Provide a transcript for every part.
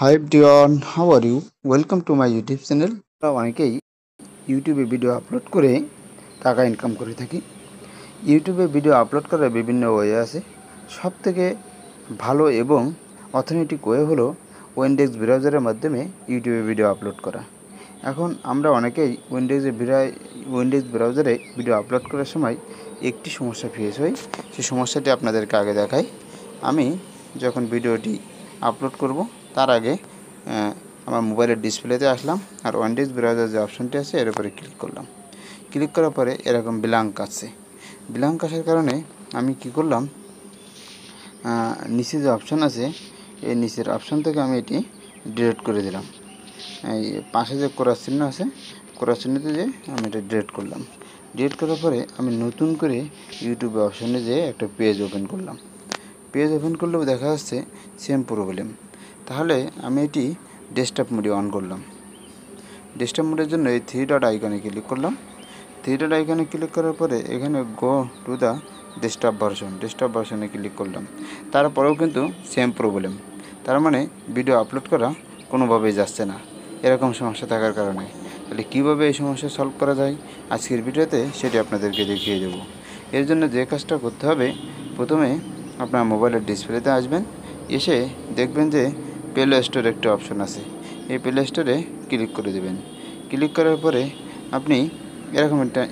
Hi everyone, how are you? Welcome to my YouTube channel. আমরা অনেকেই ইউটিউবে video upload করে টাকা ইনকাম করে থাকি। ইউটিউবে ভিডিও আপলোড করার বিভিন্ন ওয়ে আছে। সবথেকে ভালো এবং অথেন্টিক ওয়ে হলো উইন্ডোজ ব্রাউজারের মাধ্যমে ইউটিউবে ভিডিও আপলোড করা। এখন আমরা অনেকেই উইন্ডোজ ব্রাউজারে ভিডিও আপলোড করার সময় একটি সমস্যা ফেস হই। সেই সমস্যাটি আপনাদেরকে আগে দেখাই। আমি যখন ভিডিওটি আপলোড করব তার আগে আমার মোবাইলের ডিসপ্লেতে আসলাম আর উইন্ডোজ ব্রাউজার যে অপশনটি আছে এর উপরে ক্লিক করলাম। ক্লিক করার পরে এরকম ব্ল্যাঙ্ক আসছে। ব্ল্যাঙ্ক আসার কারণে আমি কি করলাম, নিচে যে অপশন আছে এই নিচের অপশন থেকে আমি এটি ডিলিট করে দিলাম। এই পাশে যে ক্রস চিহ্ন আছে, ক্রস চিহ্নতে যে আমি এটা ডিলিট করলাম। ডিলিট করার পরে আমি নতুন করে ইউটিউব অপশনে যেয়ে একটা পেজ ওপেন করলাম। পেজ ওপেন করলেও দেখা যাচ্ছে সেম প্রবলেম। তাহলে আমি এটি ডেস্কটপ মোডে অন করলাম। ডেস্কটপ মোডের জন্য এই থ্রি ডট আইকনে ক্লিক করলাম। থ্রি ডট আইকনে ক্লিক করার পরে এখানে গো টু দ্য ডেস্কটপ ভার্সনে ক্লিক করলাম। তারপরেও কিন্তু সেম প্রবলেম। তার মানে ভিডিও আপলোড করা কোনোভাবেই যাচ্ছে না এরকম সমস্যা থাকার কারণে। তাহলে কীভাবে এই সমস্যা সলভ করা যায় আজকের ভিডিওতে সেটি আপনাদেরকে দেখিয়ে দেব। এর জন্য যে কাজটা করতে হবে, প্রথমে আপনার মোবাইলের ডিসপ্লেতে আসবেন, এসে দেখবেন যে প্লে স্টোর একটা অপশন আছে। এই প্লে স্টোরে ক্লিক করে দেবেন। ক্লিক করার পরে আপনি এরকম একটা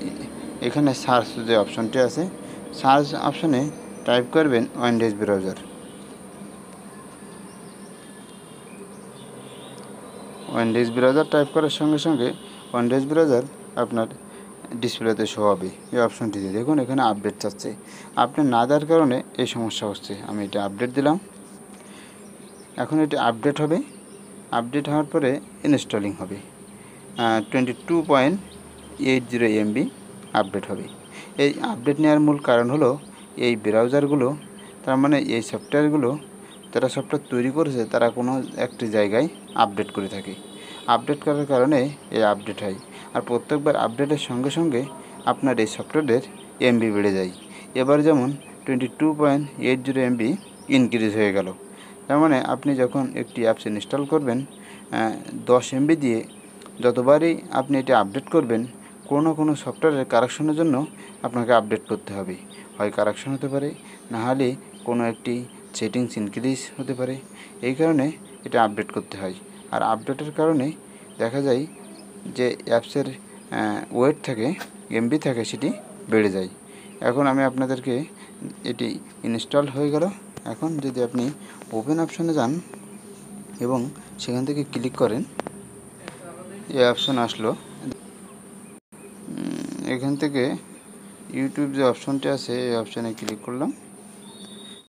এখানে সার্চ যে অপশনটি আছে, সার্চ অপশনে টাইপ করবেন Windows browser. Windows browser type করার সঙ্গে সঙ্গে উইন্ডোজ ব্রাউজার আপনার ডিসপ্লেতে শো হবে। এই অপশনটিতে দেখুন এখানে আপডেট চাচ্ছে। আপডেট না দেওয়ার কারণে এই সমস্যা হচ্ছে। আমি এটা আপডেট দিলাম। এখন এটি আপডেট হবে। আপডেট হওয়ার পরে ইনস্টলিং হবে। 22.80 MB আপডেট হবে। এই আপডেট নেওয়ার মূল কারণ হলো এই ব্রাউজারগুলো, তার মানে এই সফটওয়্যারগুলো যারা সফটওয়্যার তৈরি করেছে তারা কোনো একটি জায়গায় আপডেট করে থাকে। আপডেট করার কারণে এই আপডেট হয়। আর প্রত্যেকবার আপডেটের সঙ্গে সঙ্গে আপনার এই সফটওয়্যারের এমবি বেড়ে যায়। এবার যেমন 22.80 MB ইনক্রিজ হয়ে গেল। তার মানে আপনি যখন একটি অ্যাপস ইনস্টল করবেন 10 MB দিয়ে, যতবারই আপনি এটি আপডেট করবেন কোনো সফটওয়্যারের কারেকশনের জন্য আপনাকে আপডেট করতে হবে। হয় কারেকশন হতে পারে, না হলে কোনো একটি সেটিংস ইনক্রিজ হতে পারে। এই কারণে এটা আপডেট করতে হয়। আর আপডেটের কারণে দেখা যায় যে অ্যাপসের ওয়েট থাকে, এমবি থাকে, সেটি বেড়ে যায়। এখন আমি আপনাদেরকে এটি ইনস্টল হয়ে গেল। এখন যদি আপনি ওপেন অপশনে যান এবং সেখান থেকে ক্লিক করেন, এই অপশন আসলো। এখান থেকে ইউটিউব যে অপশনটি আছে এই অপশানে ক্লিক করলাম।